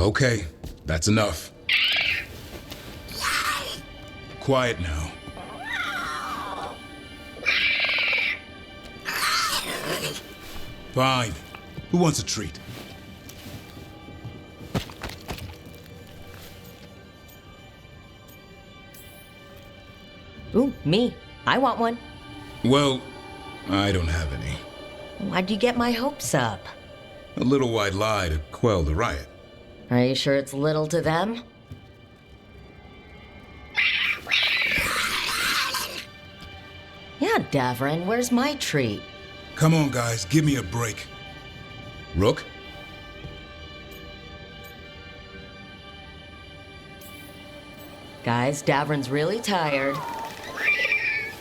Okay, that's enough. Quiet now. Fine. Who wants a treat? Ooh, me. I want one. Well, I don't have any. Why'd you get my hopes up? A little white lie to quell the riot. Are you sure it's little to them? Yeah, Davrin, where's my treat? Come on, guys, give me a break. Rook? Guys, Davrin's really tired.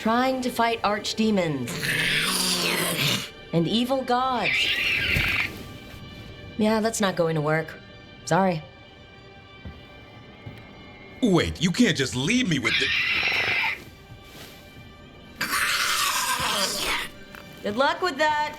Trying to fight archdemons. And evil gods. Yeah, that's not going to work. Sorry. Wait, you can't just leave me with the... Good luck with that.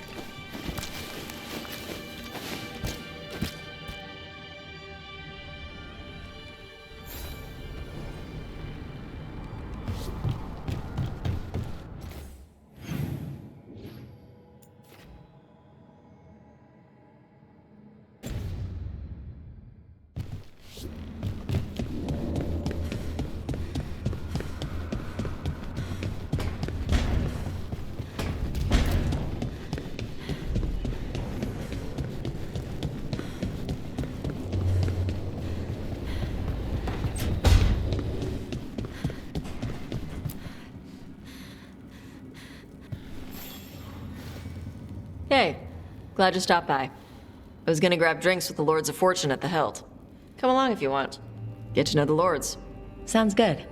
Hey, glad you stopped by. I was gonna grab drinks with the Lords of Fortune at the Hilt. Come along if you want. Get to know the Lords. Sounds good.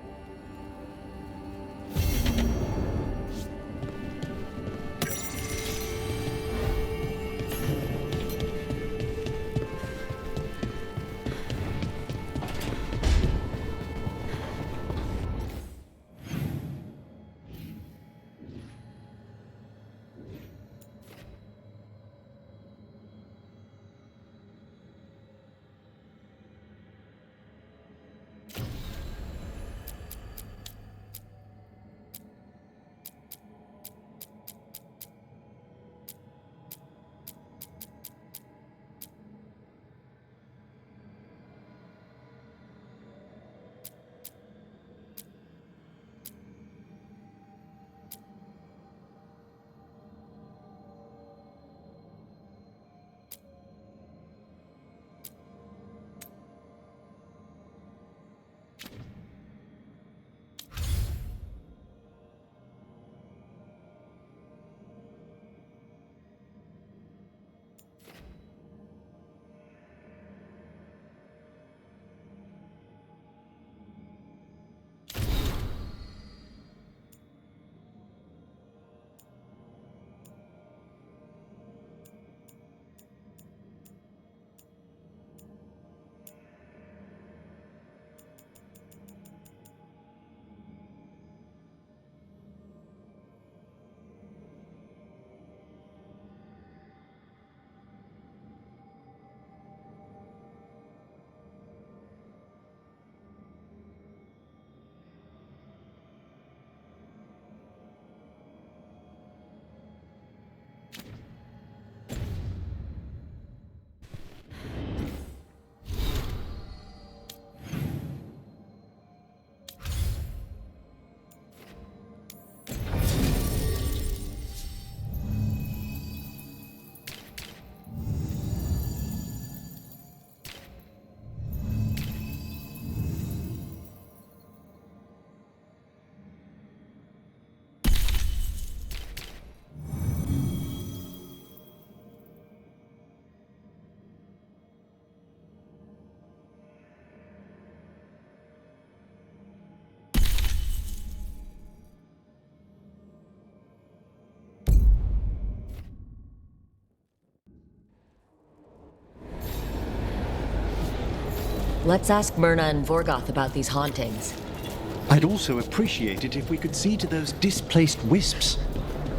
Let's ask Myrna and Vorgoth about these hauntings. I'd also appreciate it if we could see to those displaced wisps.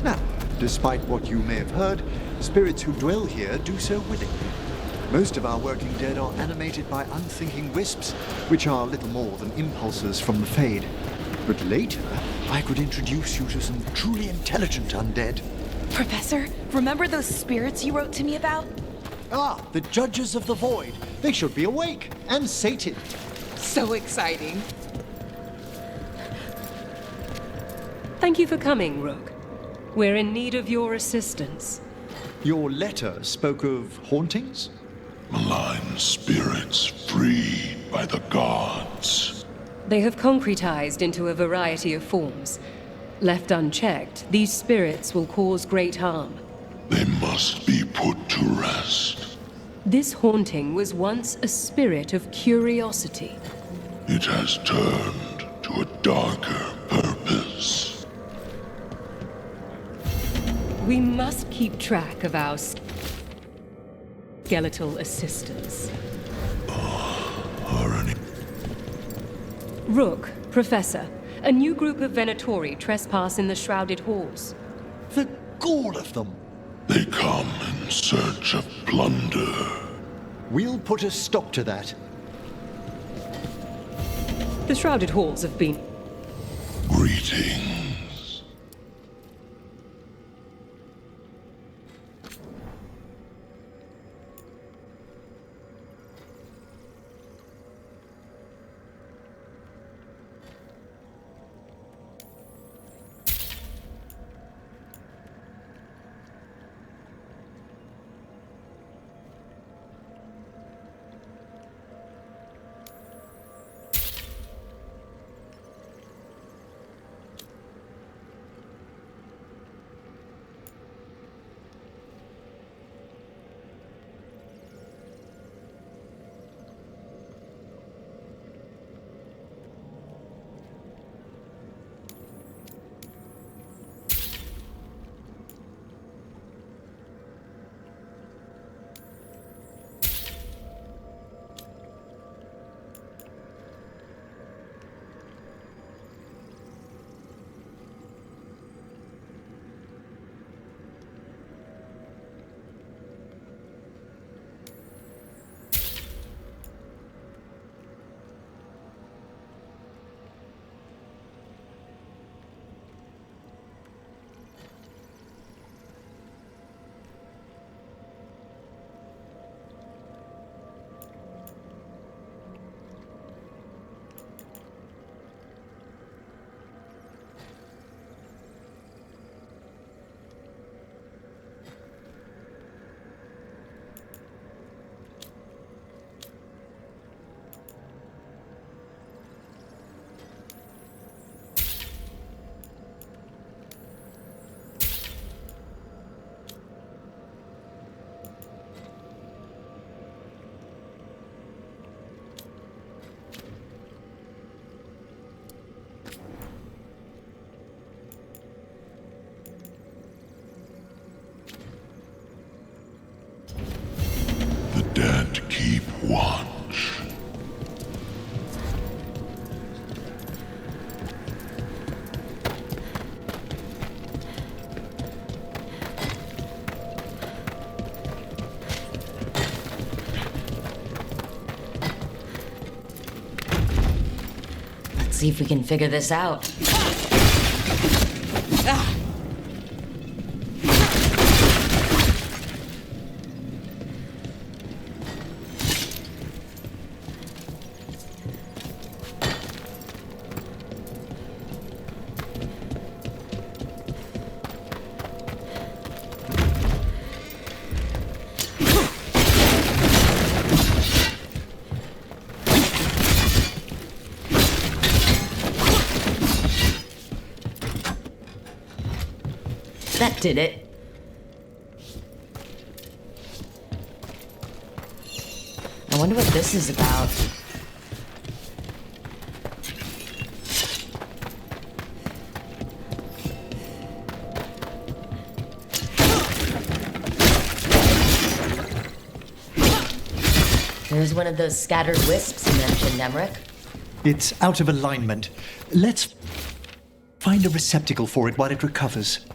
Now, despite what you may have heard, spirits who dwell here do so willingly. Most of our working dead are animated by unthinking wisps, which are little more than impulses from the Fade. But later, I could introduce you to some truly intelligent undead. Professor, remember those spirits you wrote to me about? Ah, the Judges of the Void. They should be awake and sated. So exciting. Thank you for coming, Rook. We're in need of your assistance. Your letter spoke of hauntings? Malign spirits freed by the gods. They have concretized into a variety of forms. Left unchecked, these spirits will cause great harm. They must be put to rest. This haunting was once a spirit of curiosity. It has turned to a darker purpose. We must keep track of our skeletal assistants. Are any... Rook, Professor, a new group of Venatori trespass in the Shrouded Halls. The gall of them! They come in search of plunder. We'll put a stop to that. The Shrouded Halls have been... Greetings. The dead keep watch. Let's see if we can figure this out. That did it. I wonder what this is about. There's one of those scattered wisps you mentioned, Emmerich. It's out of alignment. Let's find a receptacle for it while it recovers.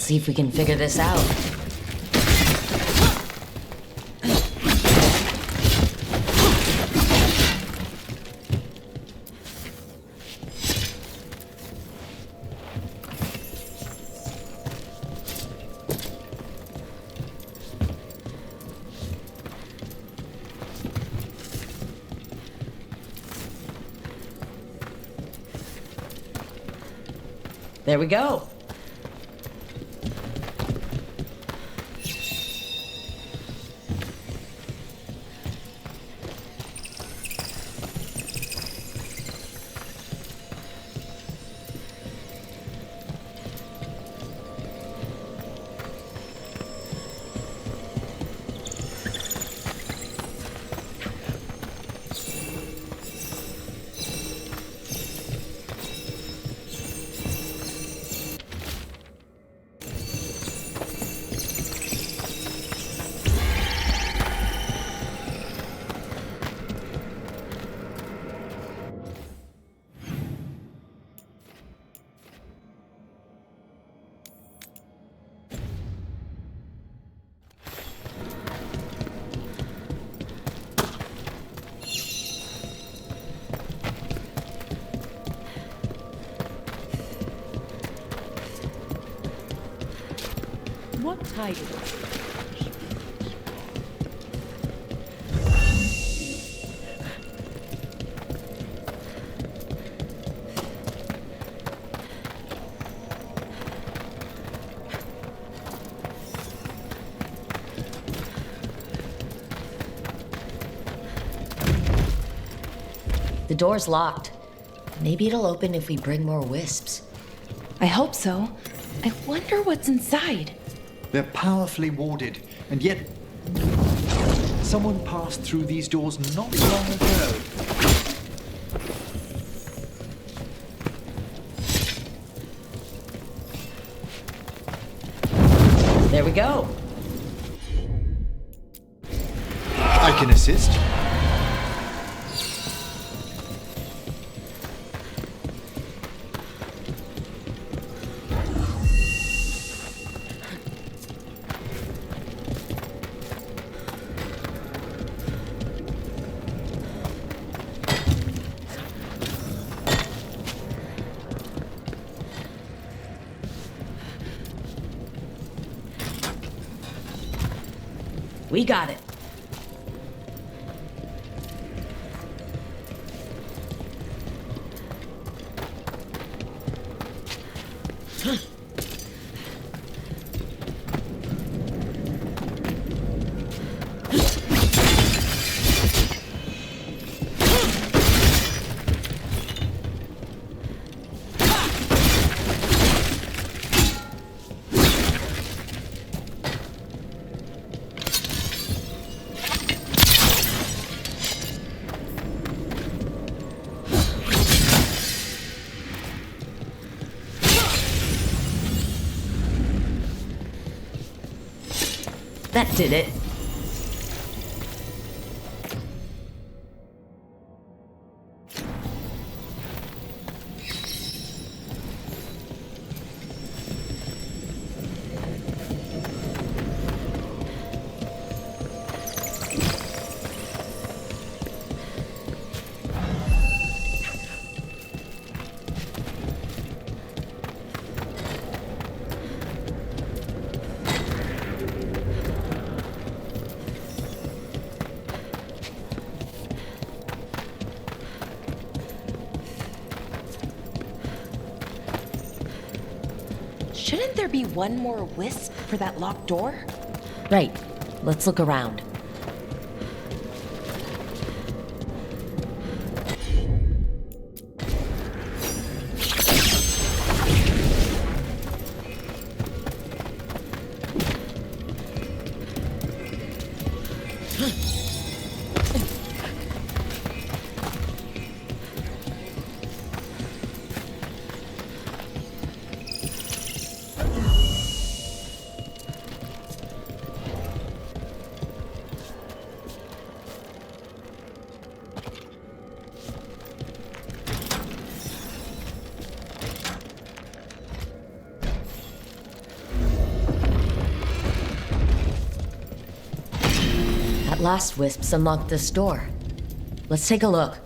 see if we can figure this out. There we go. What type? The door's locked. Maybe it'll open if we bring more wisps. I hope so. I wonder what's inside. They're powerfully warded, and yet someone passed through these doors not long ago. There we go. I can assist. We got it. That did it. Shouldn't there be one more wisp for that locked door? Right. Let's look around. blast wisps unlocked this door. Let's take a look.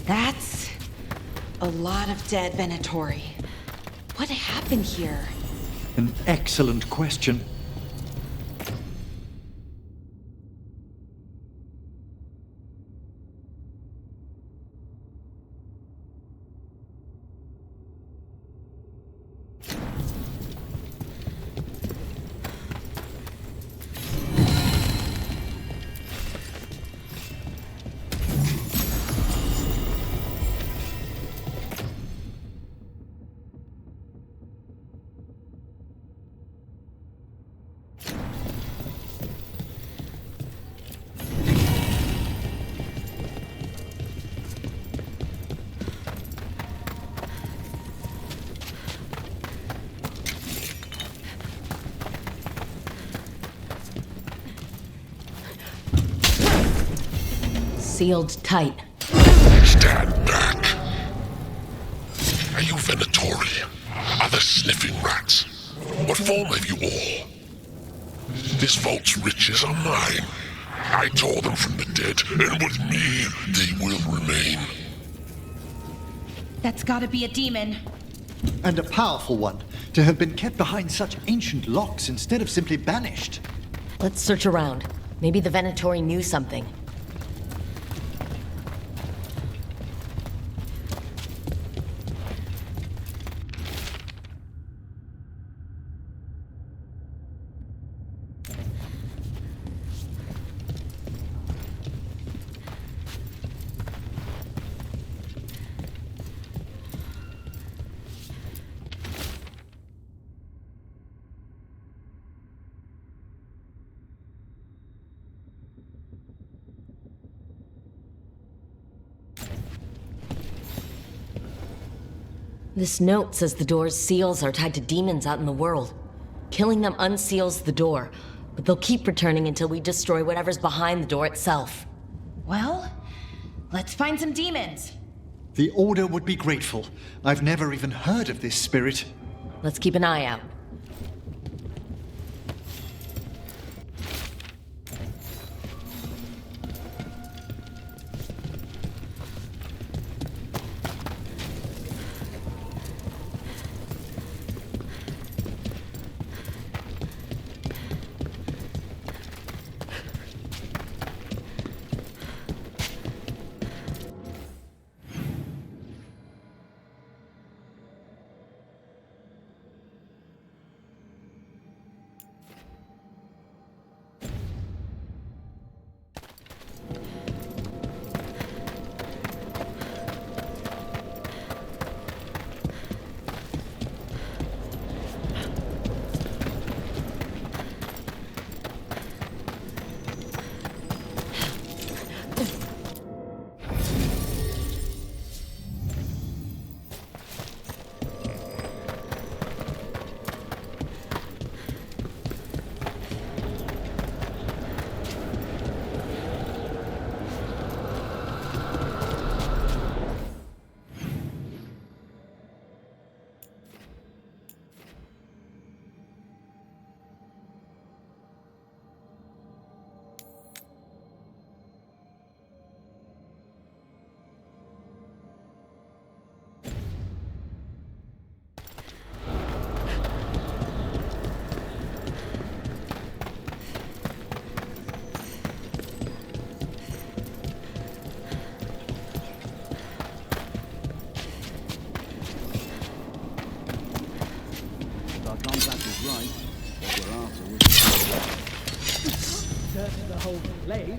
That's a lot of dead Venatori. What happened here? An excellent question. Sealed tight. Stand back. Are you Venatori? Are the sniffing rats? What form have you all? This vault's riches are mine. I tore them from the dead, and with me, they will remain. That's gotta be a demon. And a powerful one, to have been kept behind such ancient locks instead of simply banished. Let's search around. Maybe the Venatori knew something. This note says the door's seals are tied to demons out in the world. Killing them unseals the door, but they'll keep returning until we destroy whatever's behind the door itself. Well, let's find some demons. The Order would be grateful. I've never even heard of this spirit. Let's keep an eye out.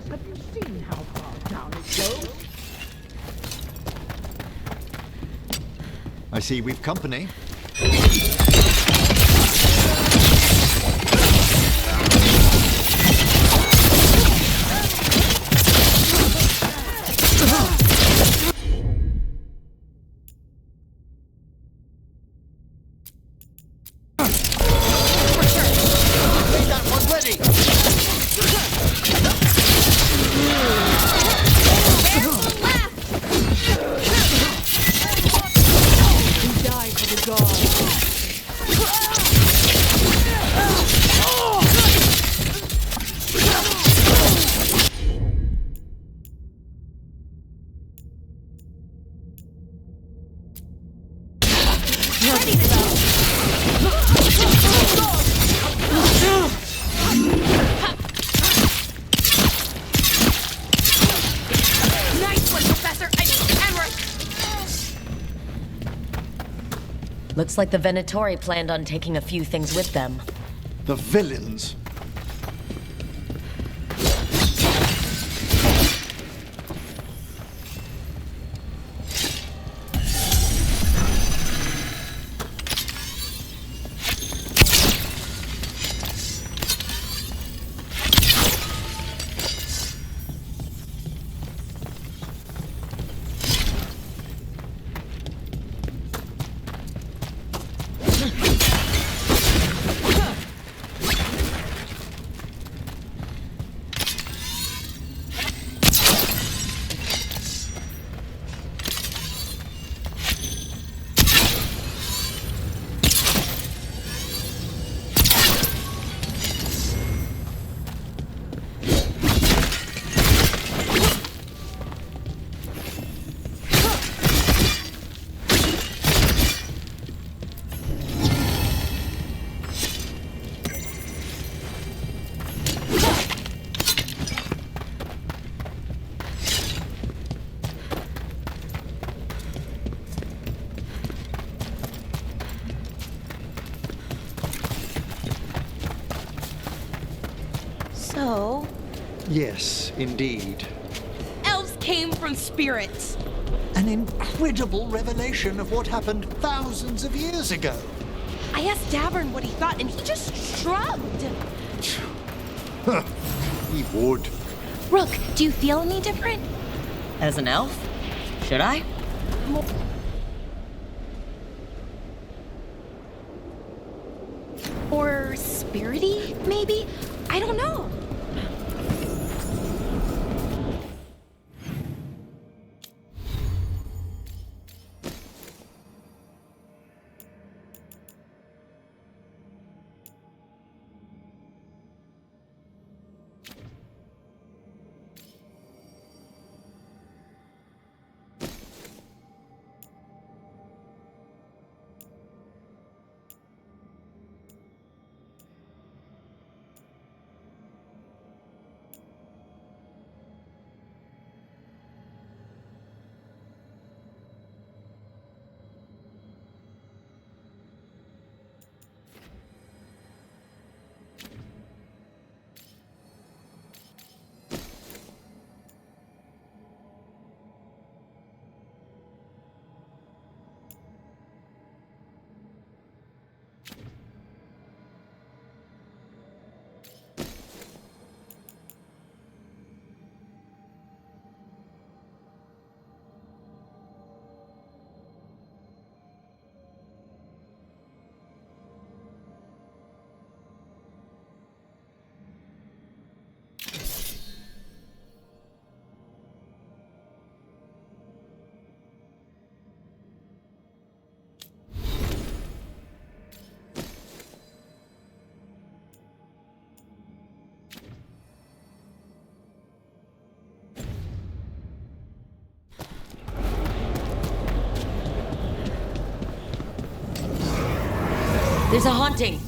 Have you seen how far down it goes? I see we've company. Looks like the Venatori planned on taking a few things with them. The villains. So? Yes, indeed. Elves came from spirits. An incredible revelation of what happened thousands of years ago. I asked Davern what he thought, and he just shrugged. He would. Rook, do you feel any different? As an elf? Should I? spirity, maybe? I don't know. There's a haunting.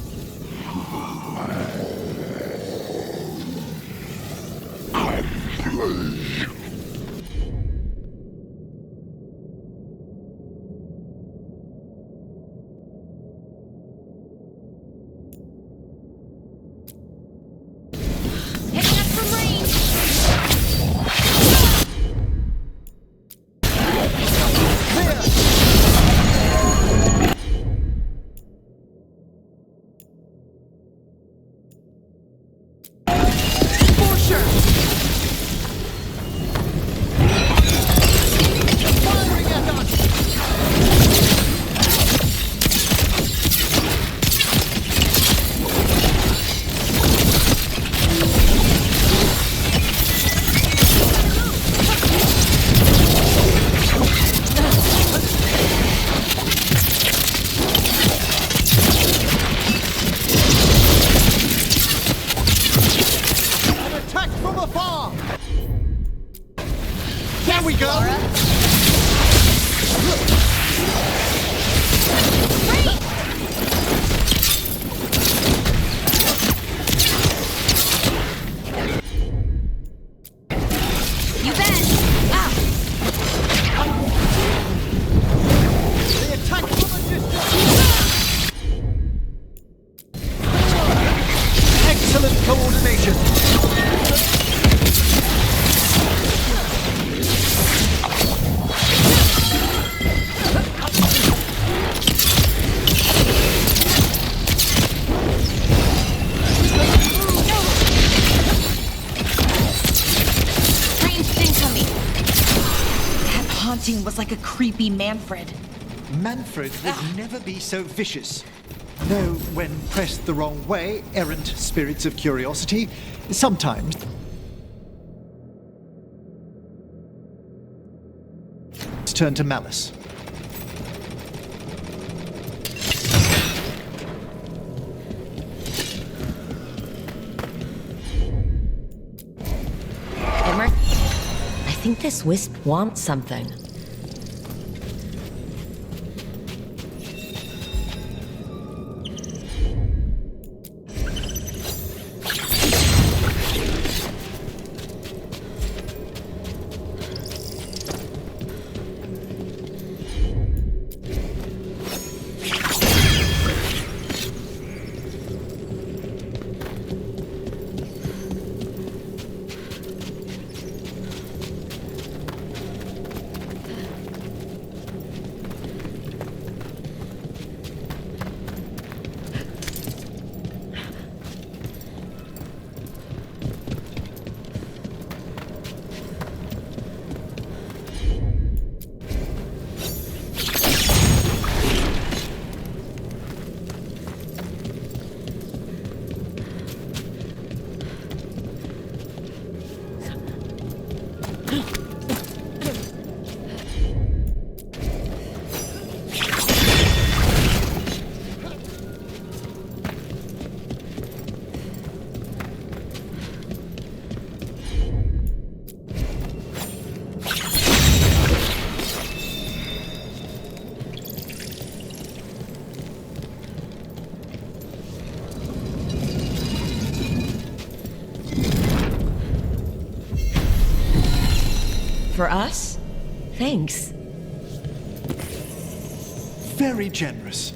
Was like a creepy Manfred. Manfred would never be so vicious. Though, when pressed the wrong way, errant spirits of curiosity sometimes turn to malice. Emmer, I think this wisp wants something. For us? Thanks. Very generous.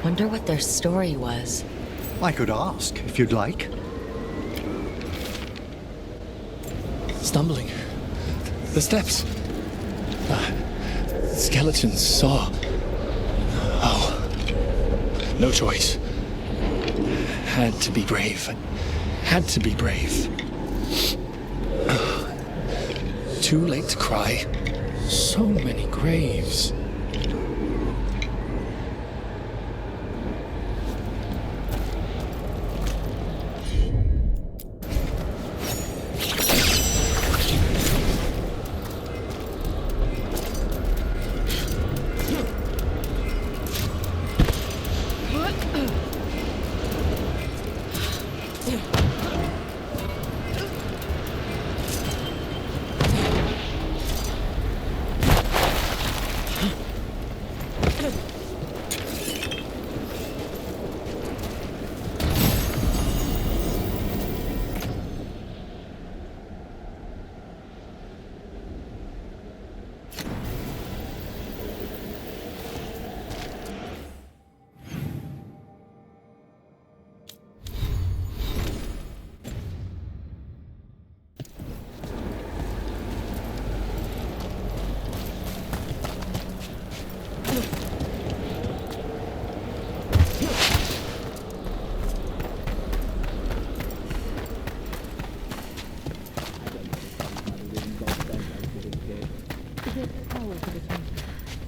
Wonder what their story was. I could ask, if you'd like. Stumbling. The steps. Skeletons saw. Oh. No choice. Had to be brave. Had to be brave. Too late to cry. So many graves.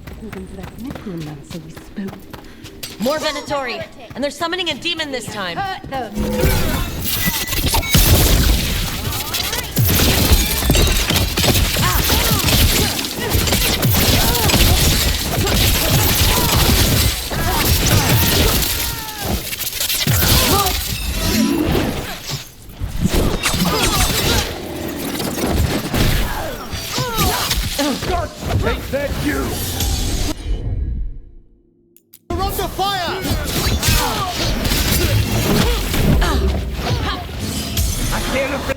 According to that necromancer we spoke. More Venatori! And they're summoning a demon this time. Hurt them! Take that, you! We're under fire! I can't have...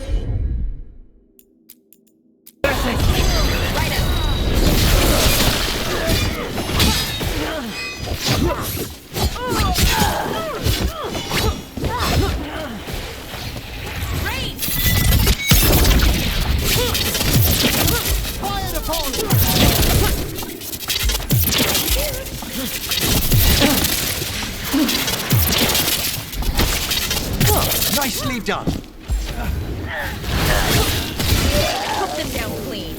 Nicely done. Put them down clean.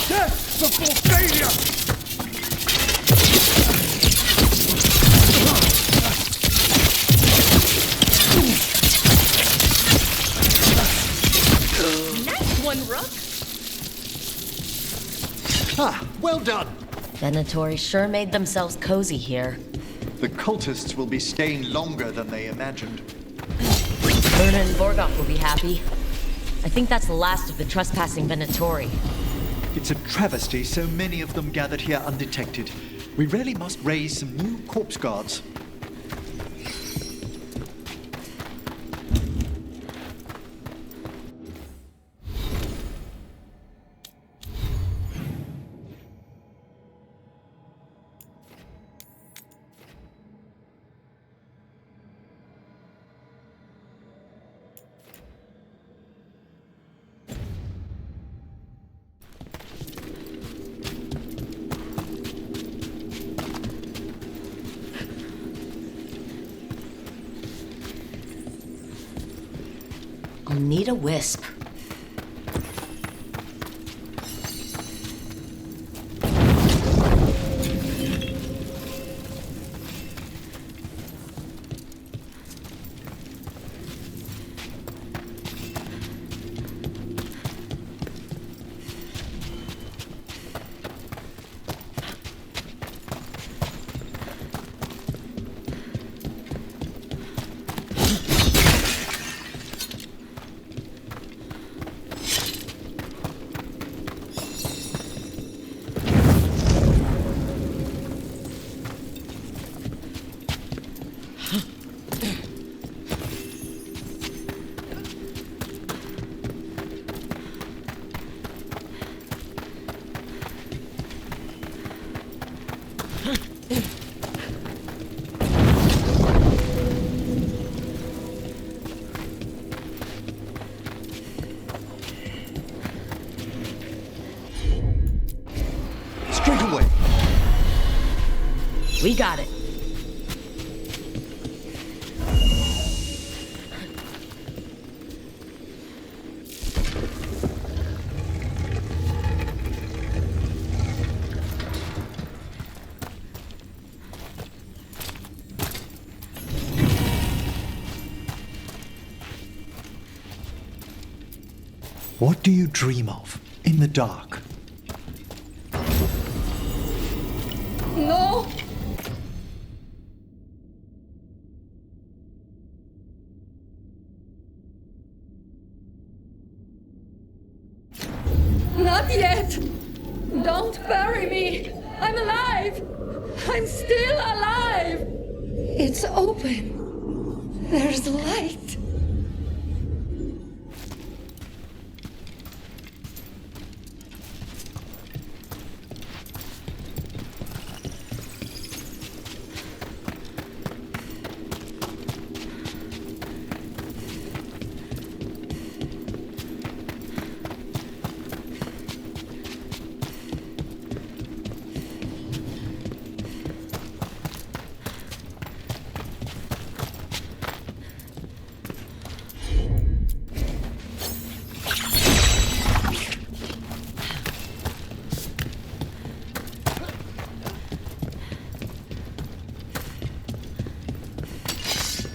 Death before failure! Ah, well done. Venatori sure made themselves cozy here. The cultists will be staying longer than they imagined. Berna and Borgoff will be happy. I think that's the last of the trespassing Venatori. It's a travesty so many of them gathered here undetected. We really must raise some new corpse guards. I'll need a wisp. Straight away. We got it. What do you dream of in the dark? No! Not yet! Don't bury me! I'm alive! I'm still alive! It's open. There's light.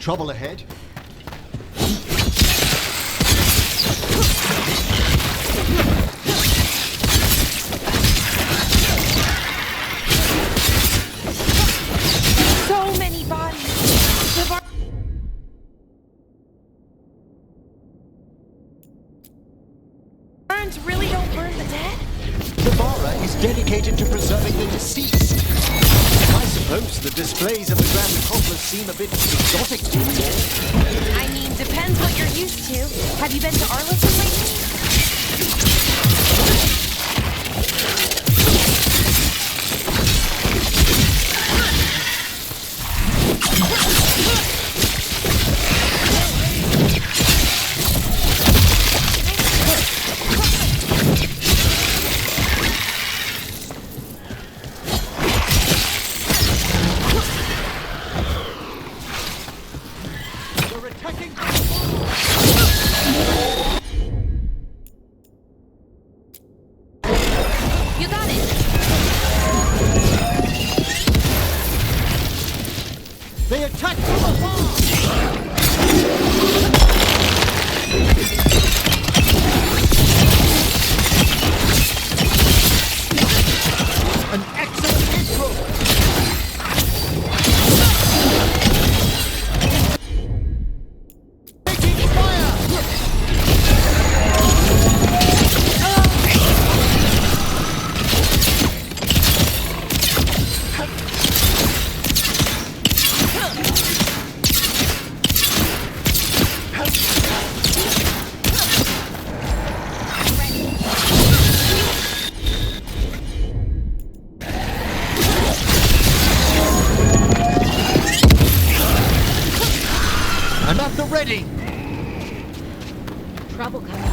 Trouble ahead? So many bodies. The barns really don't burn the dead? The Vara is dedicated to preserving the deceased. I suppose the displays of the Grand Necropolis seem a bit exotic to you all. I mean, depends what you're used to. Have you been to Arlington lately? You got it. They attack from afar! An excellent intro! Taking fire! I'm at the ready! Trouble coming.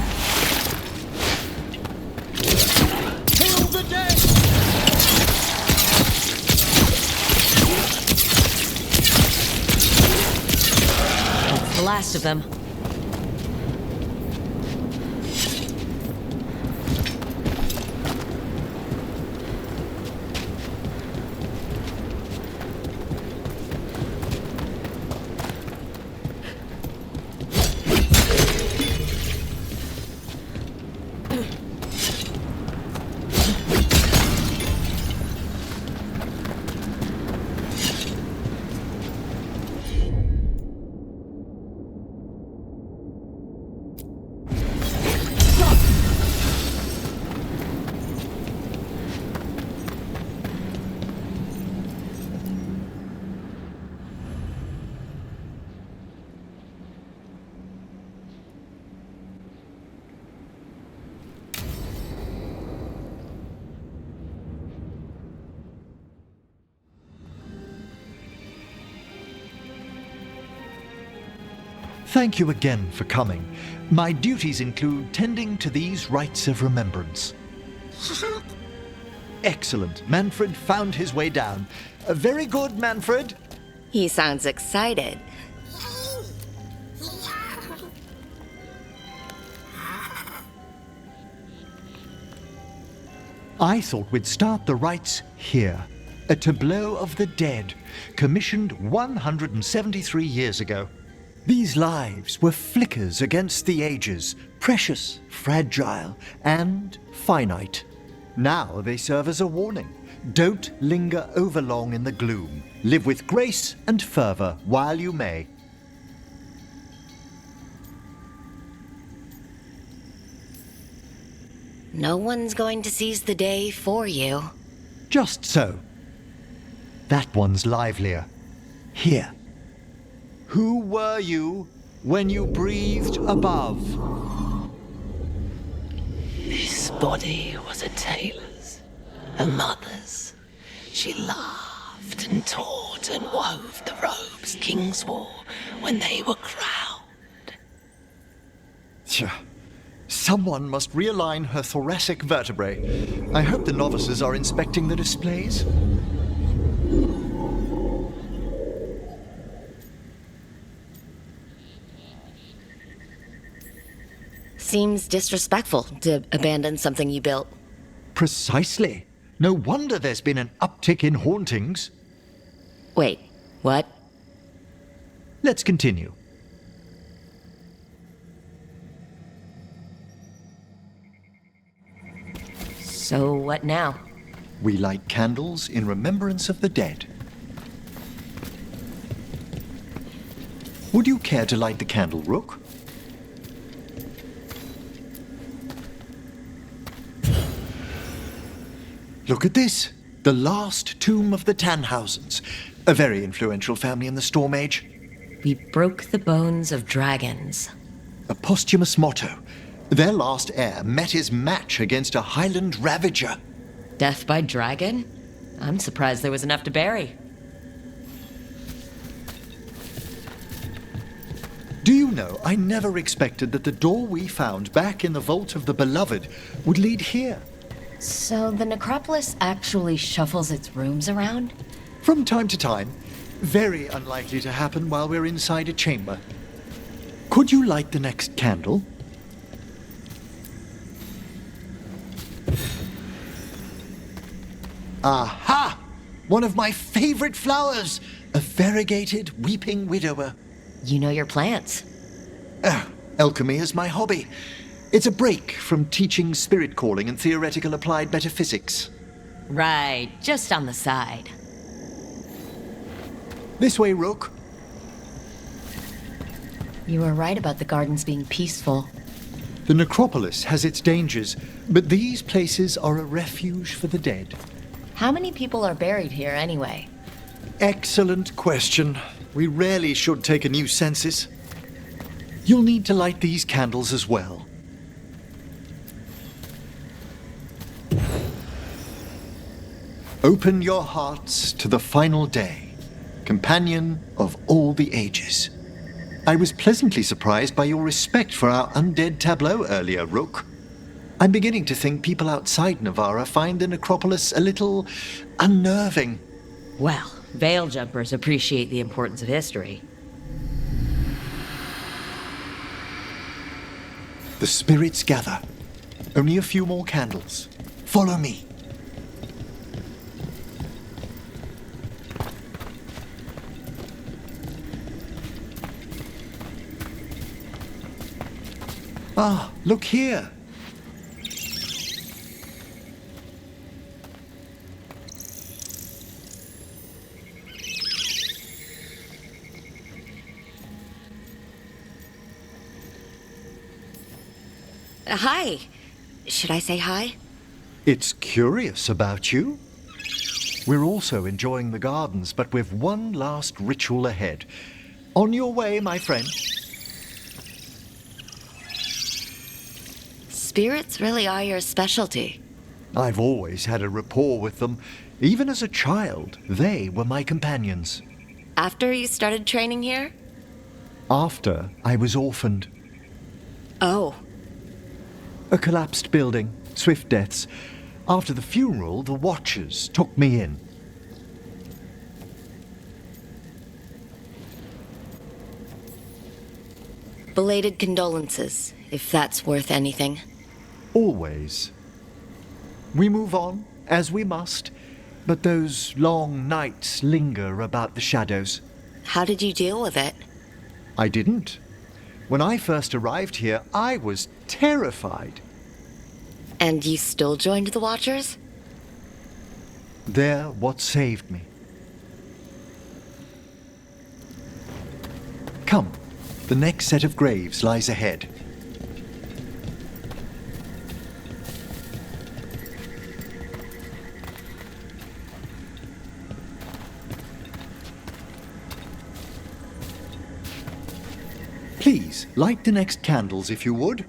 Kill the dead! The last of them. Thank you again for coming. My duties include tending to these rites of remembrance. Excellent. Manfred found his way down. Very good, Manfred. He sounds excited. I thought we'd start the rites here. A tableau of the dead, commissioned 173 years ago. These lives were flickers against the ages, precious, fragile, and finite. Now they serve as a warning. Don't linger overlong in the gloom. Live with grace and fervor while you may. No one's going to seize the day for you. Just so. That one's livelier. Here. Who were you when you breathed above? This body was a tailor's, a mother's. She laughed and taught and wove the robes kings wore when they were crowned. Tja. Someone must realign her thoracic vertebrae. I hope the novices are inspecting the displays. Seems disrespectful to abandon something you built. Precisely. No wonder there's been an uptick in hauntings. Wait, what? let's continue. So what now? We light candles in remembrance of the dead. Would you care to light the candle, Rook? Look at this. The last tomb of the Tannhausens. A very influential family in the Storm Age. We broke the bones of dragons. A posthumous motto. Their last heir met his match against a Highland Ravager. Death by dragon? I'm surprised there was enough to bury. Do you know, I never expected that the door we found back in the Vault of the Beloved would lead here. So the necropolis actually shuffles its rooms around? From time to time. Very unlikely to happen while we're inside a chamber. Could you light the next candle? Aha! One of my favorite flowers! A variegated weeping widower. You know your plants. Alchemy is my hobby. It's a break from teaching spirit calling and theoretical applied metaphysics. Right, just on the side. This way, Rook. You were right about the gardens being peaceful. The necropolis has its dangers, but these places are a refuge for the dead. How many people are buried here anyway? Excellent question. We rarely should take a new census. You'll need to light these candles as well. Open your hearts to the final day, companion of all the ages. I was pleasantly surprised by your respect for our undead tableau earlier, Rook. I'm beginning to think people outside Navarra find the necropolis a little unnerving. Well, veil jumpers appreciate the importance of history. The spirits gather. Only a few more candles. Follow me. Ah, look here. Hi. Should I say hi? It's curious about you. We're also enjoying the gardens, but with one last ritual ahead. On your way, my friend. Spirits really are your specialty. I've always had a rapport with them. Even as a child, they were my companions. After you started training here? After I was orphaned. Oh. A collapsed building, swift deaths. After the funeral, the Watchers took me in. Belated condolences, if that's worth anything. Always. We move on, as we must, but those long nights linger about the shadows. How did you deal with it? I didn't. When I first arrived here, I was terrified. And you still joined the Watchers? They're what saved me. Come, the next set of graves lies ahead. Please, light the next candles if you would.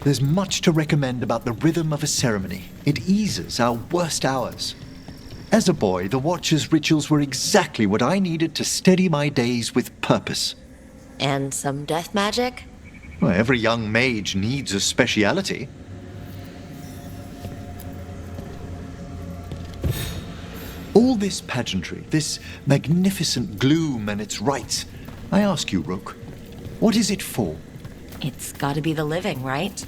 There's much to recommend about the rhythm of a ceremony. It eases our worst hours. As a boy, the Watcher's rituals were exactly what I needed to steady my days with purpose. And some death magic? Well, every young mage needs a speciality. All this pageantry, this magnificent gloom and its rites, I ask you, Rook, what is it for? It's gotta be the living, right?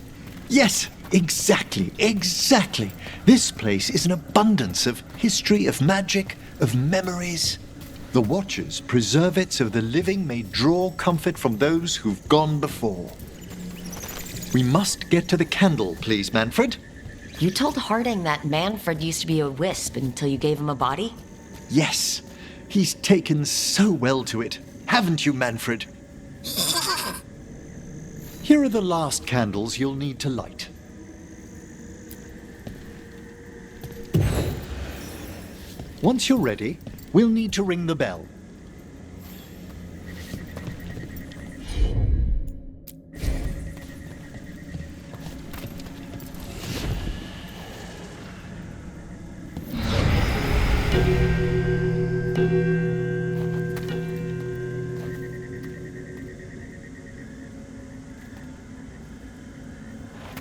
Yes, Exactly. This place is an abundance of history, of magic, of memories. The Watchers preserve it so the living may draw comfort from those who've gone before. We must get to the candle, please, Manfred. You told Harding that Manfred used to be a wisp until you gave him a body? Yes, he's taken so well to it. Haven't you, Manfred? Here are the last candles you'll need to light. Once you're ready, we'll need to ring the bell.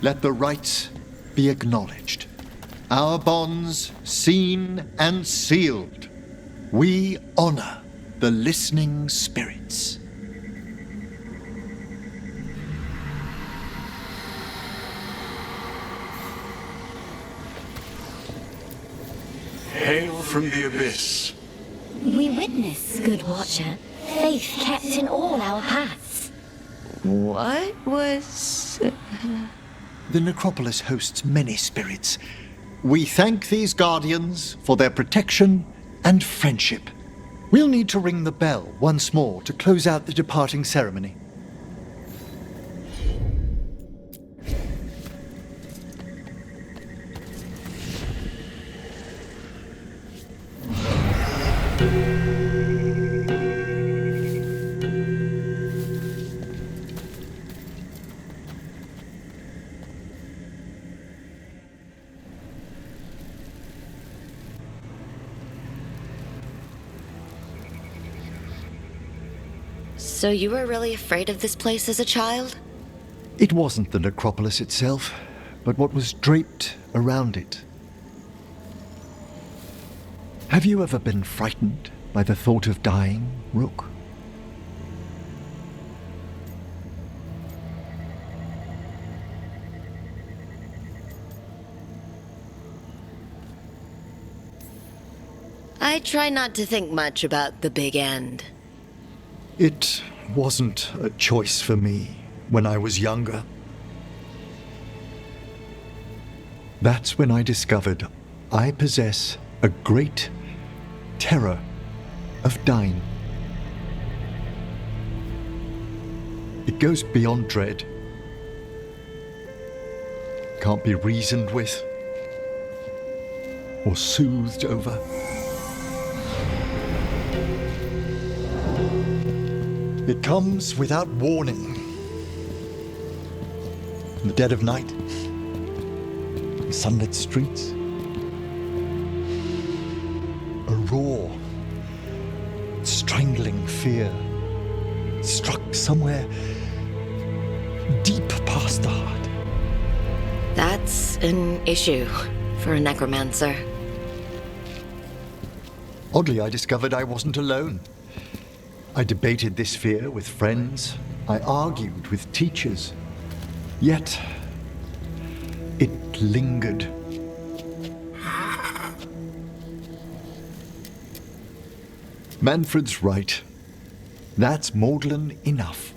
Let the rites be acknowledged. Our bonds seen and sealed. We honor the listening spirits. Hail from the abyss. We witness, good Watcher, faith kept in all our paths. What was... The necropolis hosts many spirits. We thank these guardians for their protection and friendship. We'll need to ring the bell once more to close out the departing ceremony. So you were really afraid of this place as a child? It wasn't the necropolis itself, but what was draped around it. Have you ever been frightened by the thought of dying, Rook? I try not to think much about the big end. It wasn't a choice for me when I was younger. That's when I discovered I possess a great terror of dying. It goes beyond dread. Can't be reasoned with or soothed over. It comes without warning. In the dead of night, in sunlit streets, a raw, strangling fear struck somewhere deep past the heart. That's an issue for a necromancer. Oddly, I discovered I wasn't alone. I debated this fear with friends. I argued with teachers. Yet, it lingered. Manfred's right. That's maudlin enough.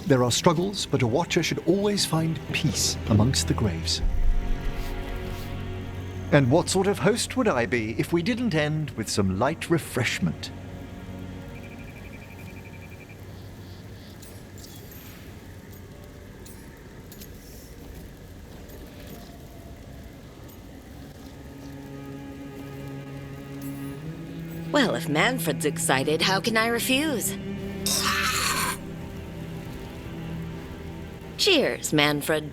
There are struggles, but a watcher should always find peace amongst the graves. And what sort of host would I be if we didn't end with some light refreshment? Well, if Manfred's excited, how can I refuse? Cheers, Manfred.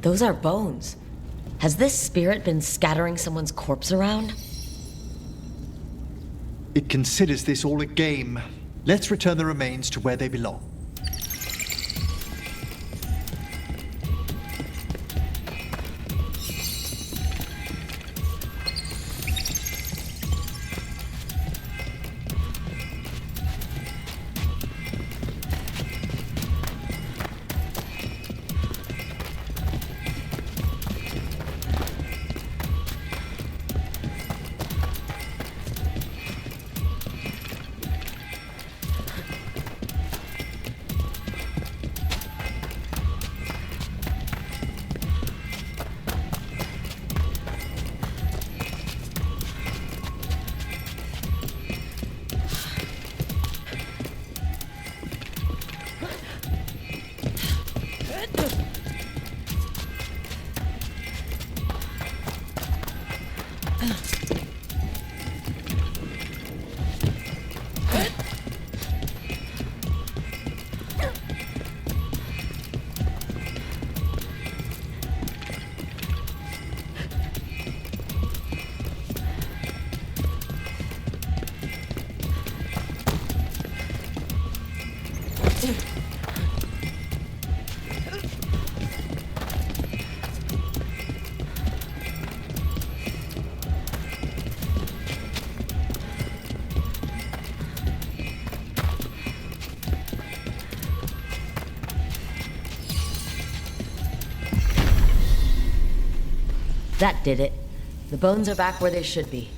Those are bones. Has this spirit been scattering someone's corpse around? It considers this all a game. Let's return the remains to where they belong. That did it. The bones are back where they should be.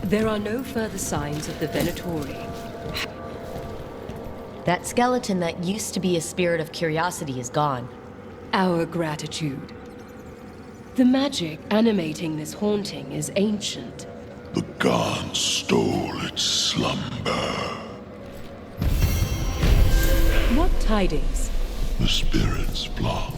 There are no further signs of the Venatori. That skeleton that used to be a spirit of curiosity is gone. Our gratitude. The magic animating this haunting is ancient. The god stole its slumber. What tidings? The spirits flock.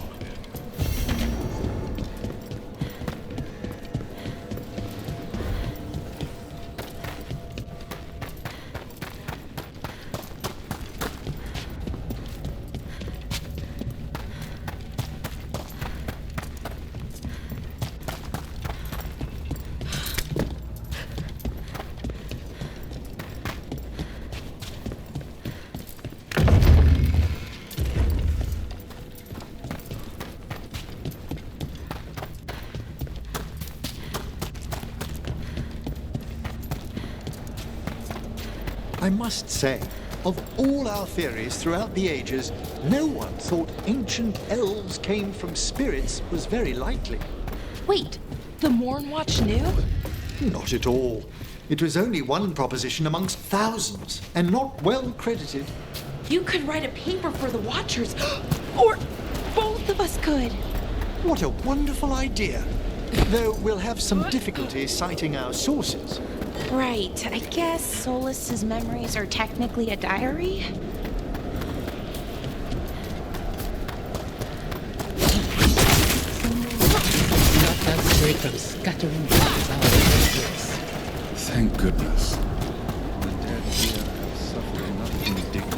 I must say, of all our theories throughout the ages, no one thought ancient elves came from spirits was very likely. Wait, the Mornwatch knew? Not at all. It was only one proposition amongst thousands, and not well credited. You could write a paper for the Watchers, or both of us could. What a wonderful idea. Though we'll have some difficulty citing our sources. Right, I guess Solus's memories are technically a diary? Not as great of scattering bodies out of the place. Thank goodness. The dead here have suffered enough indignities.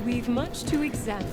We've much to examine.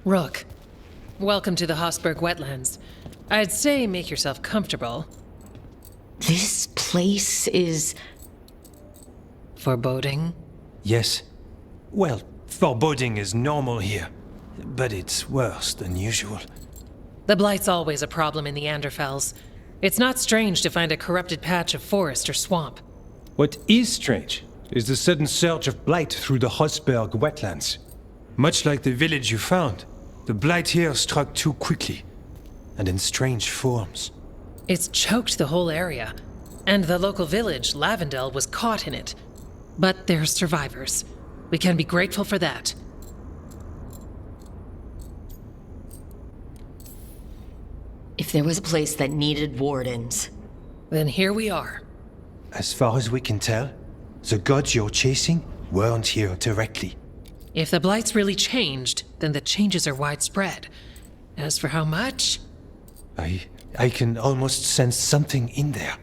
Rook, welcome to the Hosberg wetlands. I'd say make yourself comfortable. This place is... foreboding? Yes. Well, foreboding is normal here, but it's worse than usual. The Blight's always a problem in the Anderfels. It's not strange to find a corrupted patch of forest or swamp. What is strange is the sudden surge of blight through the Hosberg wetlands. Much like the village you found, the blight here struck too quickly, and in strange forms. It's choked the whole area, and the local village, Lavendel, was caught in it. But they're survivors. We can be grateful for that. If there was a place that needed wardens... Then here we are. As far as we can tell, the gods you're chasing weren't here directly. If the Blight's really changed, then the changes are widespread. As for how much... I can almost sense something in there.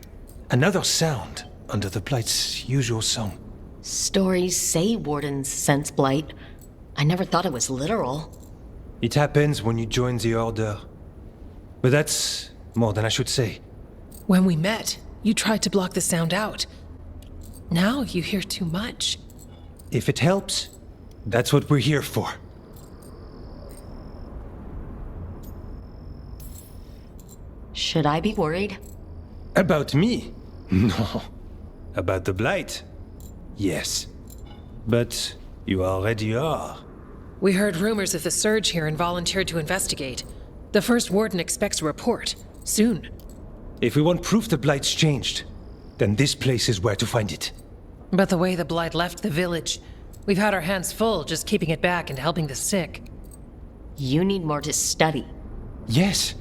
Another sound under the Blight's usual song. Stories say wardens sense blight. I never thought it was literal. It happens when you join the Order. But that's more than I should say. When we met, you tried to block the sound out. Now you hear too much. If it helps, that's what we're here for. Should I be worried? About me? No. About the Blight? Yes. But you already are. We heard rumors of the surge here and volunteered to investigate. The first warden expects a report. Soon. If we want proof the Blight's changed, then this place is where to find it. But the way the Blight left the village, We've had our hands full just keeping it back and helping the sick. You need more to study. Yes.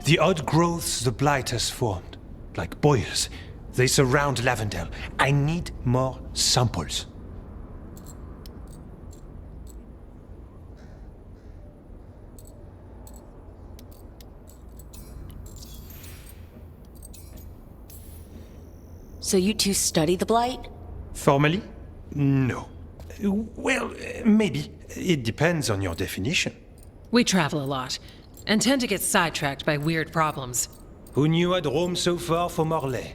The odd growths the blight has formed, like boils, they surround Lavendel. I need more samples. So you two study the blight? Formally? No. Well, maybe. It depends on your definition. We travel a lot, and tend to get sidetracked by weird problems. Who knew I'd roam so far for Morlaix?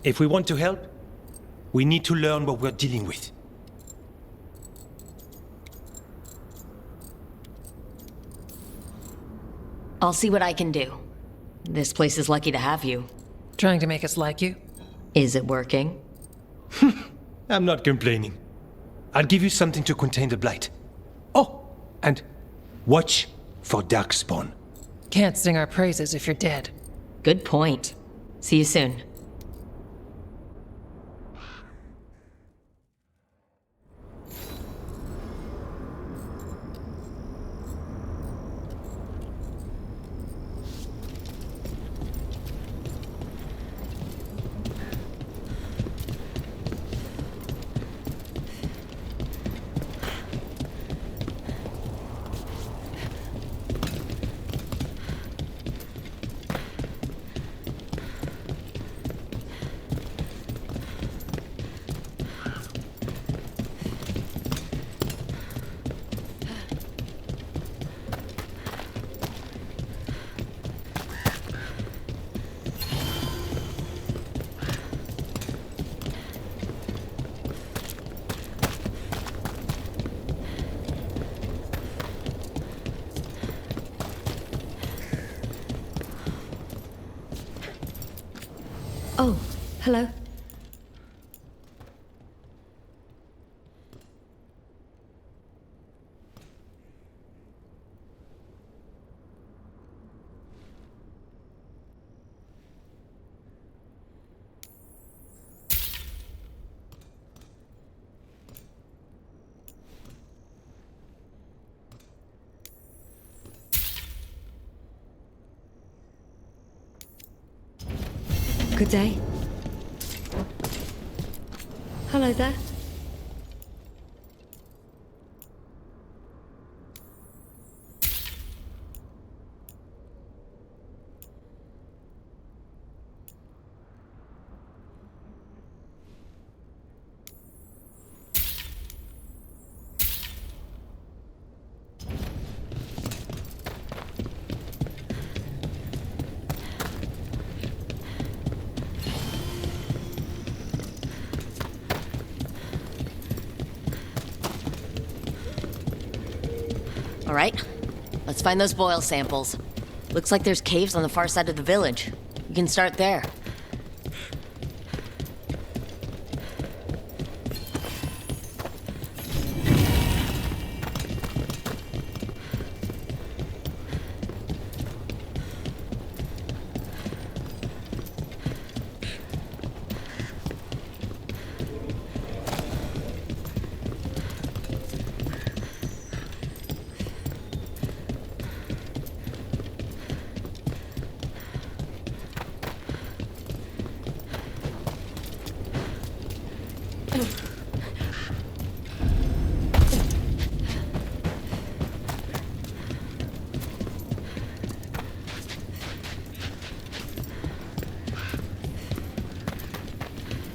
If we want to help, we need to learn what we're dealing with. I'll see what I can do. This place is lucky to have you. Trying to make us like you? Is it working? I'm not complaining. I'll give you something to contain the blight. Oh, and watch for Darkspawn. Can't sing our praises if you're dead. Good point. See you soon. Oh, hello. Good day. Hello there. All right, let's find those boil samples. Looks like there's caves on the far side of the village. We can start there.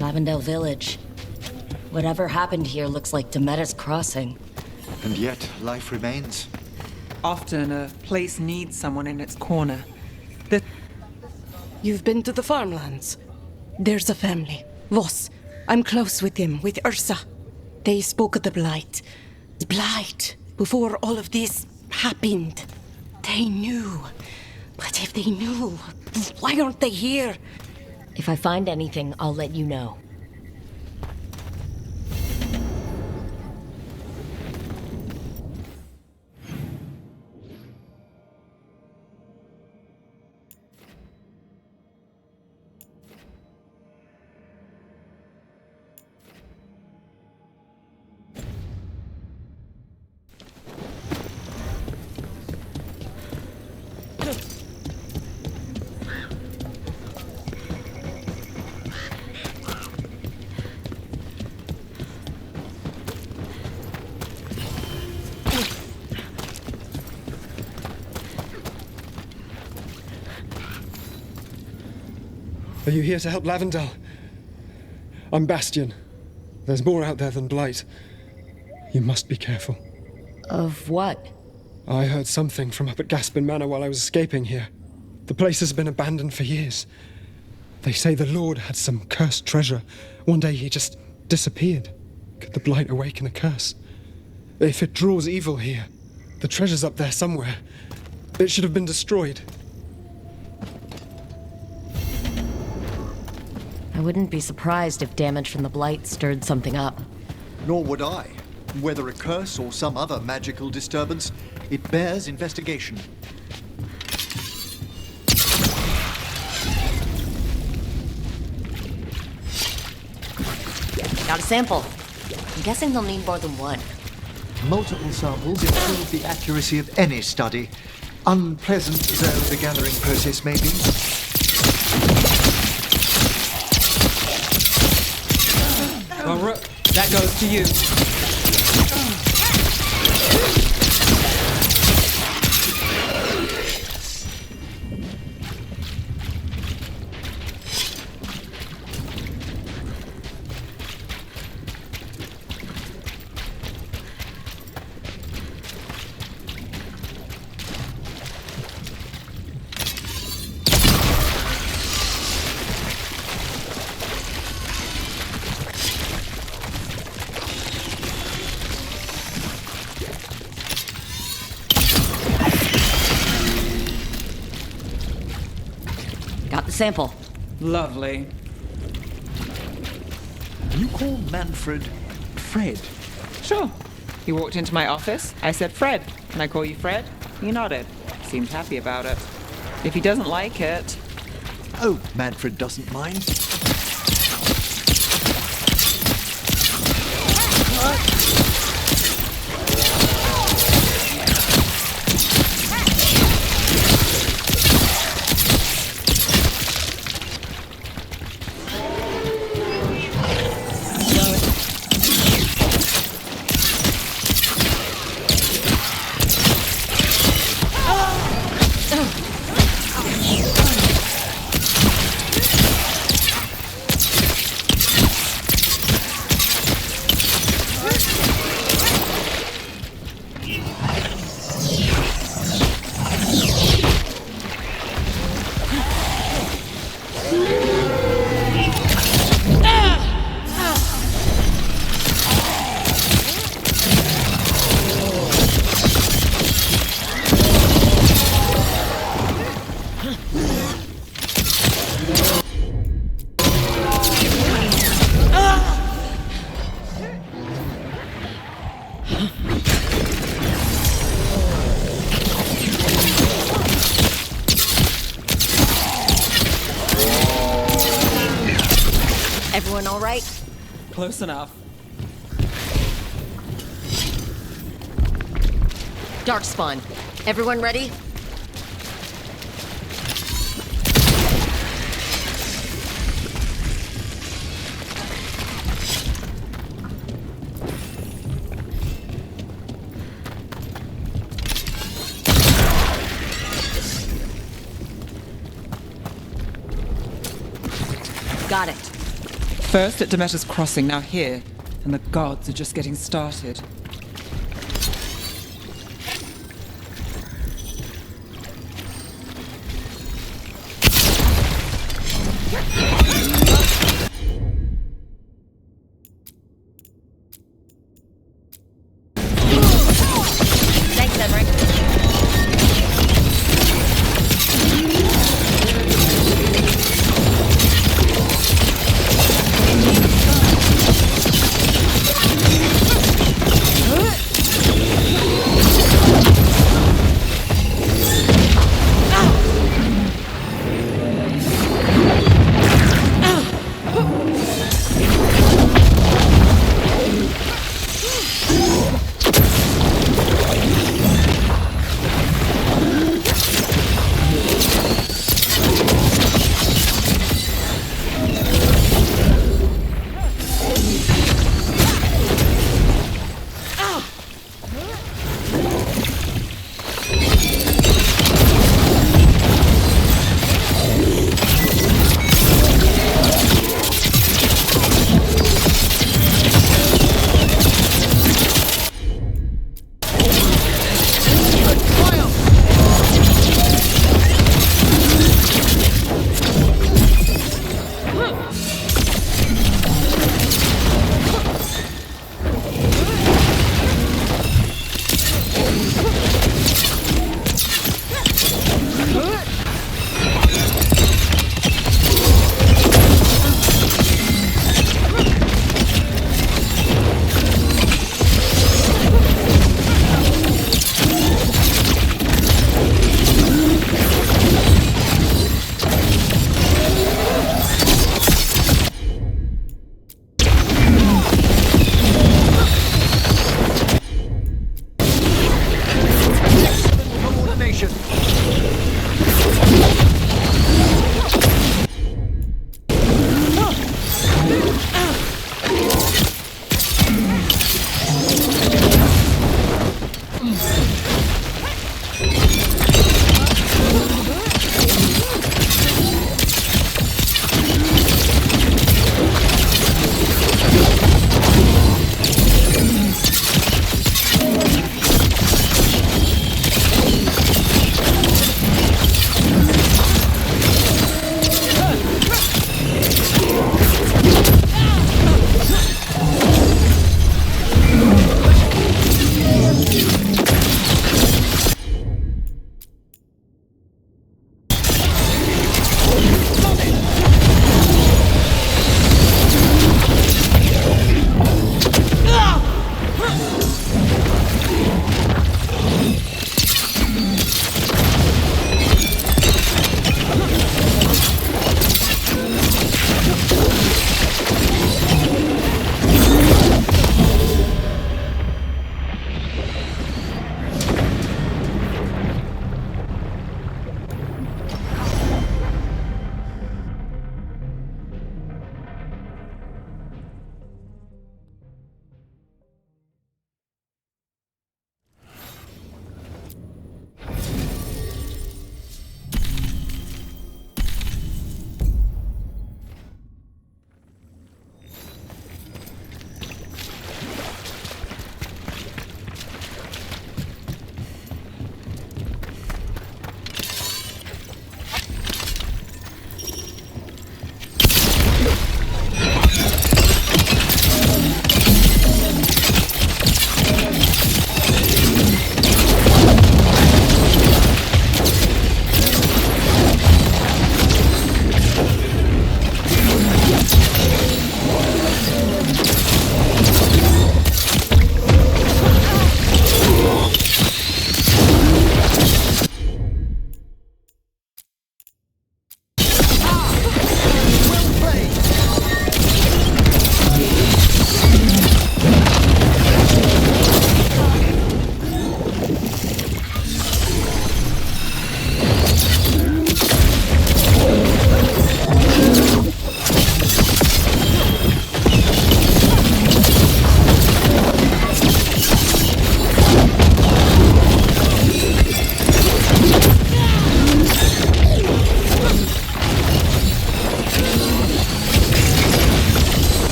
Lavendel Village. Whatever happened here looks like Demeter's Crossing. And yet, life remains. Often a place needs someone in its corner. You've been to the farmlands. There's a family. Voss. I'm close with them, with Ursa. They spoke of the Blight. The Blight. Before all of this happened. They knew. But if they knew, why aren't they here? If I find anything, I'll let you know. Are you here to help Lavendel? I'm Bastion. There's more out there than Blight. You must be careful. Of what? I heard something from up at Gaspin Manor while I was escaping here. The place has been abandoned for years. They say the Lord had some cursed treasure. One day he just disappeared. Could the Blight awaken a curse? If it draws evil here, the treasure's up there somewhere. It should have been destroyed. I wouldn't be surprised if damage from the Blight stirred something up. Nor would I. Whether a curse or some other magical disturbance, it bears investigation. Got a sample. I'm guessing they'll need more than one. Multiple samples improve the accuracy of any study. Unpleasant though the gathering process may be. Rook, that goes to you. Got the sample. Lovely. You call Manfred Fred? Sure. He walked into my office. I said, Fred, can I call you Fred? He nodded. Seemed happy about it. If he doesn't like it... Oh, Manfred doesn't mind. Everyone all right? Close enough. Darkspawn. Everyone ready? Got it. First at Demeter's Crossing, now here. And the gods are just getting started. Thanks, Emmerich.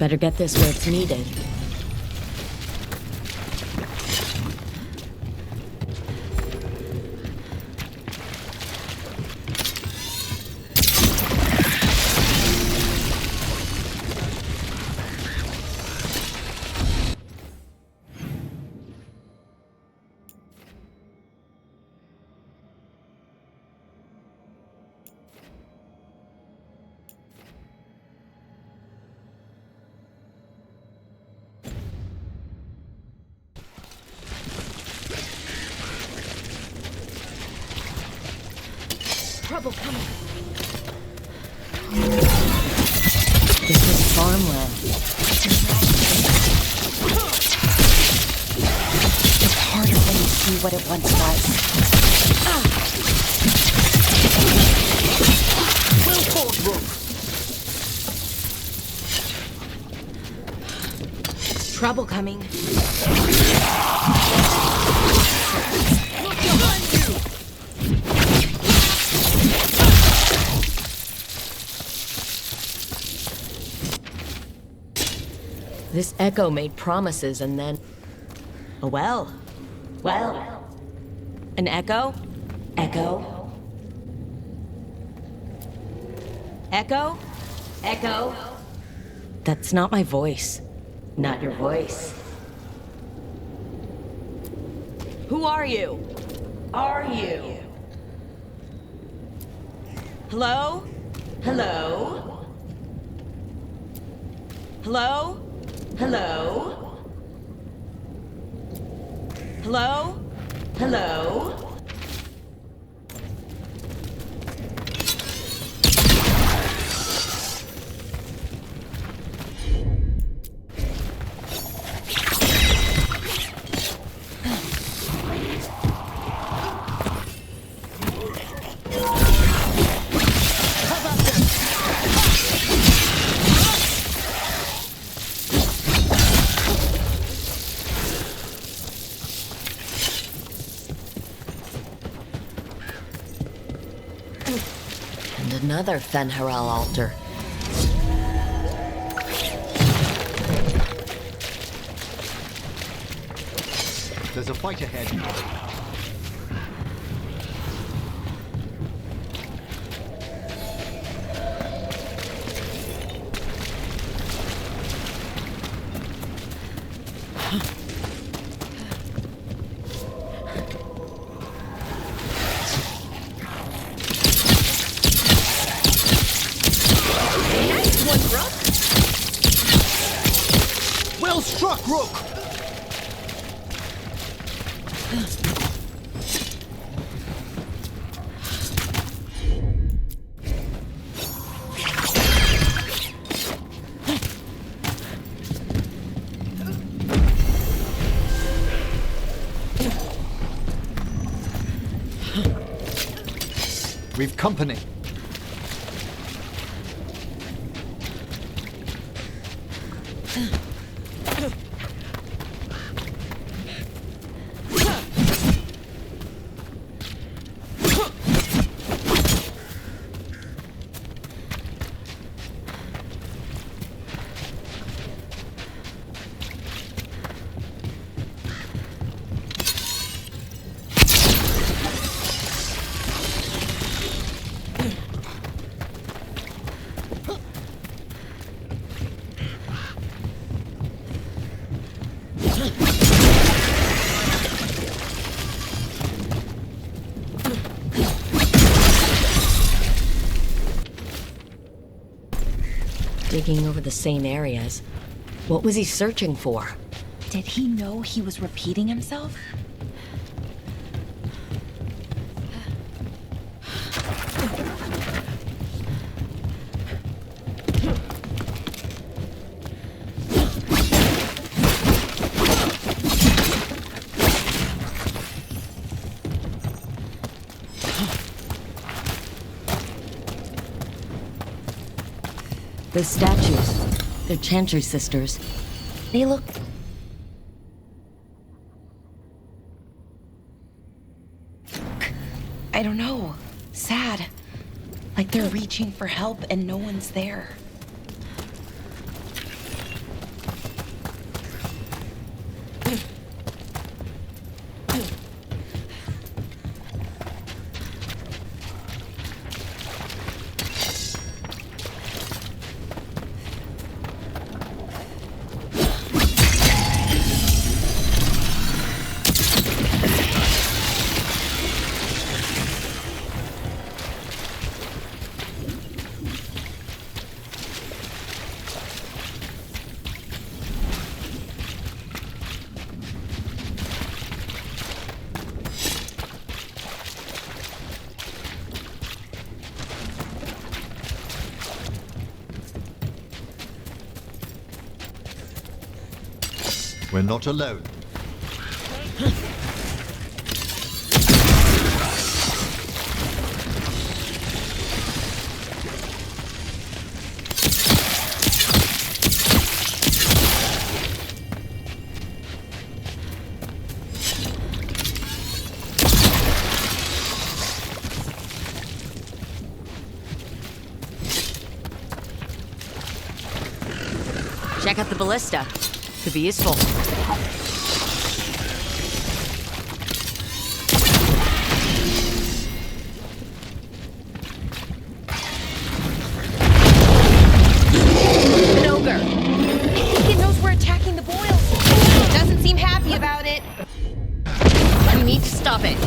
Better get this where it's needed. Trouble coming. This is farmland. It's harder when you see what it once was. Well fought, Rook. Trouble coming. Look behind you! This echo made promises and then... Oh, well. An echo? Echo? Echo? Echo? That's not my voice. Not your voice. Who are you? Are you? Hello? Hello? Hello? Hello? Hello? Hello? Another FEN'HAREL altar. There's a fight ahead. Well struck, Rook! We've company. Digging over the same areas. What was he searching for? Did he know he was repeating himself? Those statues. They're Chantry sisters. They look... I don't know. Sad. Like they're reaching for help and no one's there. We're not alone. Check out the ballista. Could be useful. An ogre. I think it knows we're attacking the boils. It doesn't seem happy about it. We need to stop it.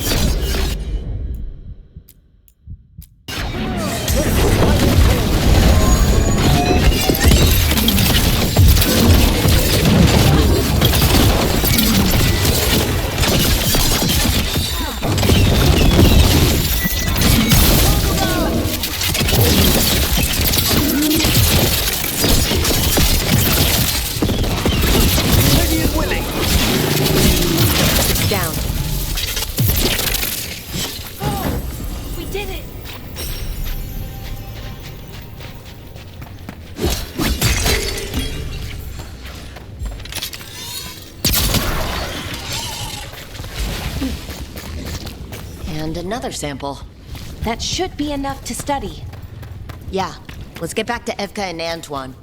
And another sample. That should be enough to study. Yeah, let's get back to Evka and Antoine.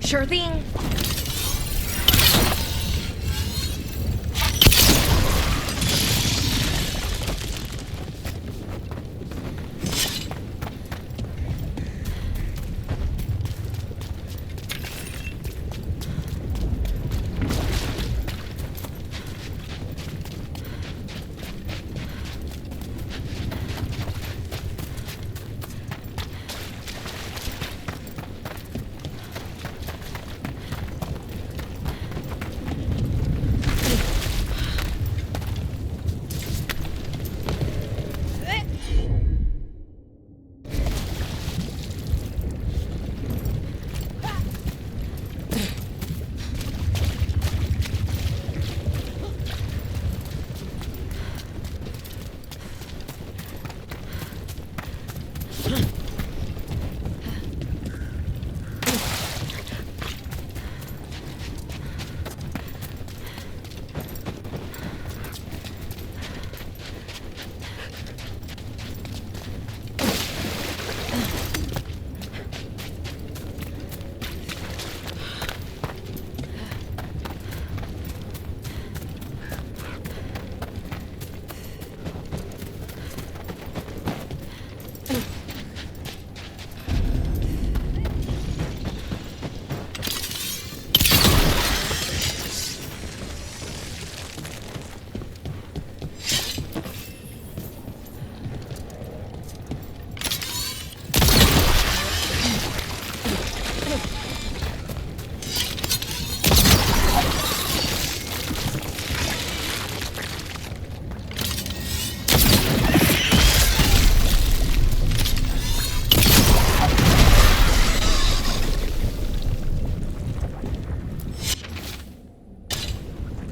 Sure thing.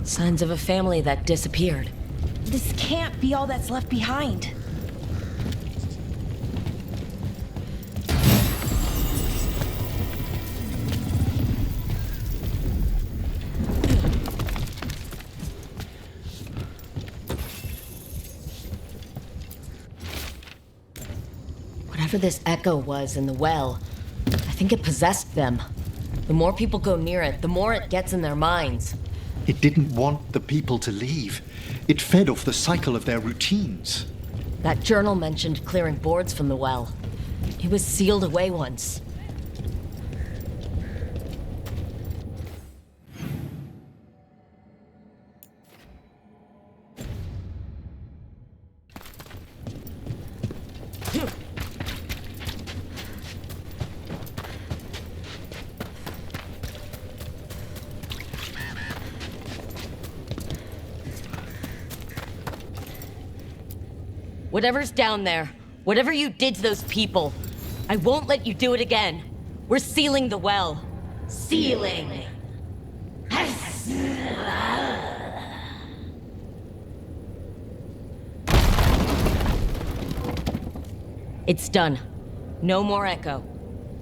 Signs of a family that disappeared. This can't be all that's left behind. Whatever this echo was in the well, I think it possessed them. The more people go near it, the more it gets in their minds. It didn't want the people to leave. It fed off the cycle of their routines. That journal mentioned clearing boards from the well. It was sealed away once. Whatever's down there, whatever you did to those people, I won't let you do it again. We're sealing the well. Sealing. It's done. No more echo.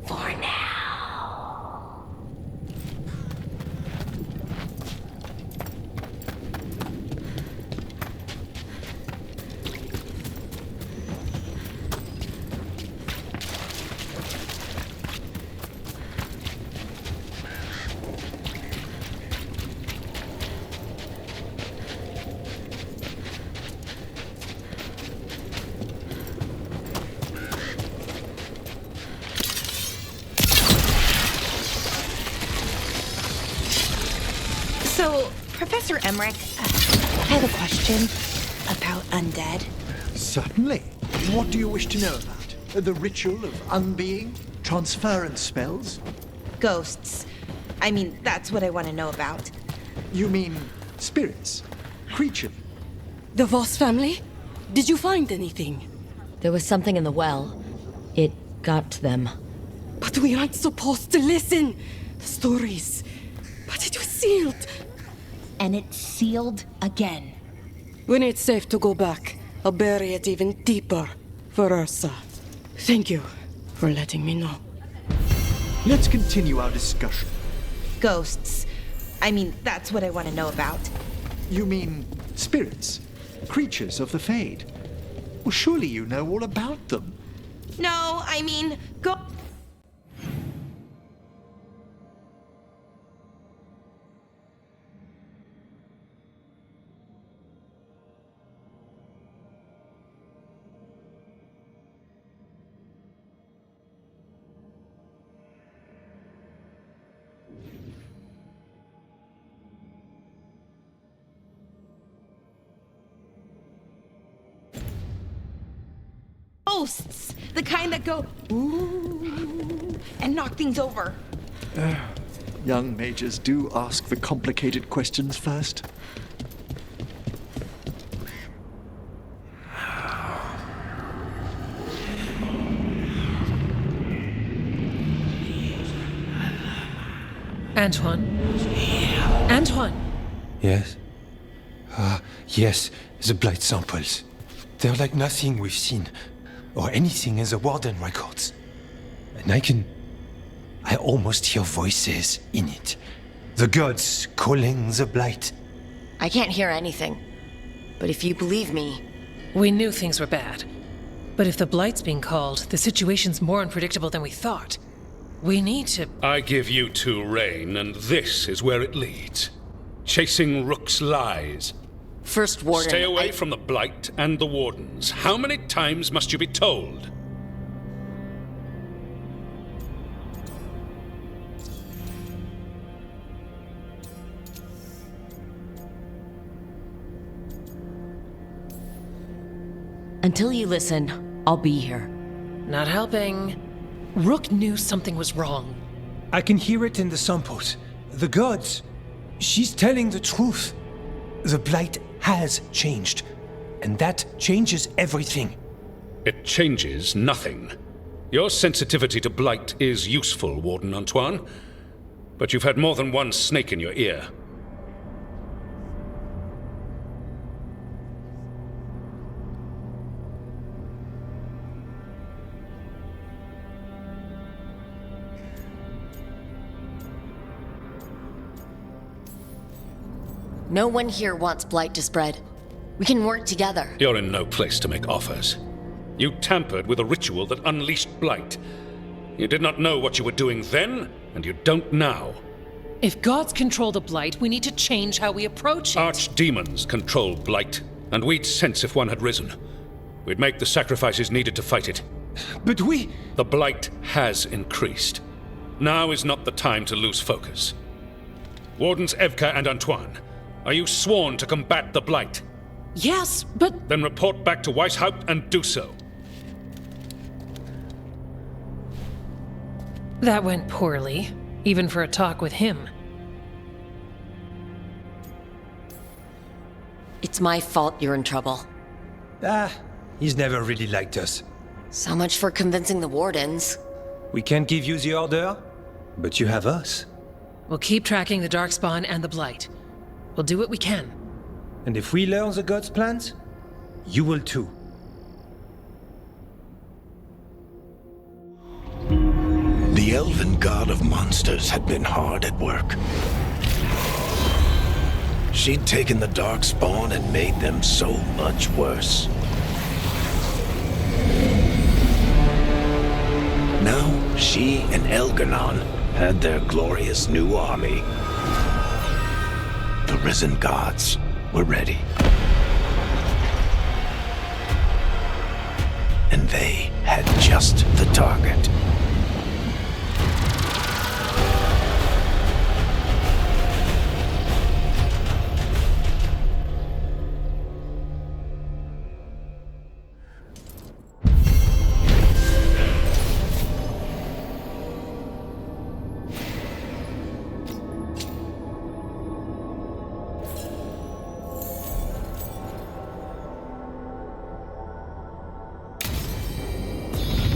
For now. So, Professor Emmerich, I have a question about undead. Certainly. What do you wish to know about? The ritual of unbeing? Transference spells? Ghosts. I mean, that's what I want to know about. You mean spirits? Creatures? The Voss family? Did you find anything? There was something in the well. It got to them. But we aren't supposed to listen. The stories. But it was sealed. And it's sealed again. When it's safe to go back, I'll bury it even deeper for Ursa. Thank you for letting me know. Let's continue our discussion. Ghosts. I mean, that's what I want to know about. You mean spirits? Creatures of the Fade? Well, surely you know all about them. No, I mean, ghosts! The kind that go, ooh, and knock things over. Young mages do ask the complicated questions first. Antoine? Antoine! Yes? Yes, the blight samples. They're like nothing we've seen, or anything in the Warden records. And I almost hear voices in it. The gods calling the blight. I can't hear anything. But if you believe me... We knew things were bad. But if the blight's being called, the situation's more unpredictable than we thought. We need to... I give you two rein, and this is where it leads. Chasing Rook's lies. First Warden... Stay away from the Blight and the Wardens. How many times must you be told? Until you listen, I'll be here. Not helping. Rook knew something was wrong. I can hear it in the samples. The gods. She's telling the truth. The blight has changed. And that changes everything. It changes nothing. Your sensitivity to blight is useful, Warden Antoine. But you've had more than one snake in your ear. No one here wants blight to spread. We can work together. You're in no place to make offers. You tampered with a ritual that unleashed blight. You did not know what you were doing then, and you don't now. If gods control the blight, we need to change how we approach it. Archdemons control blight, and we'd sense if one had risen. we'd make the sacrifices needed to fight it. But we... The blight has increased. Now is not the time to lose focus. Wardens Evka and Antoine, are you sworn to combat the blight? Yes, but... Then report back to Weishaupt and do so. That went poorly, even for a talk with him. It's my fault you're in trouble. He's never really liked us. So much for convincing the wardens. We can't give you the order, but you have us. We'll keep tracking the Darkspawn and the Blight. We'll do what we can. And if we learn the gods' plans, you will too. The elven god of monsters had been hard at work. She'd taken the Darkspawn and made them so much worse. Now, she and ELGAR'NAN had their glorious new army. The risen gods were ready. And they had just the target.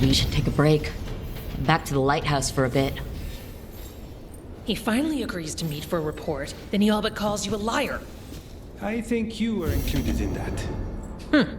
We should take a break. Back to the lighthouse for a bit. He finally agrees to meet for a report, then he all but calls you a liar. I think you were included in that.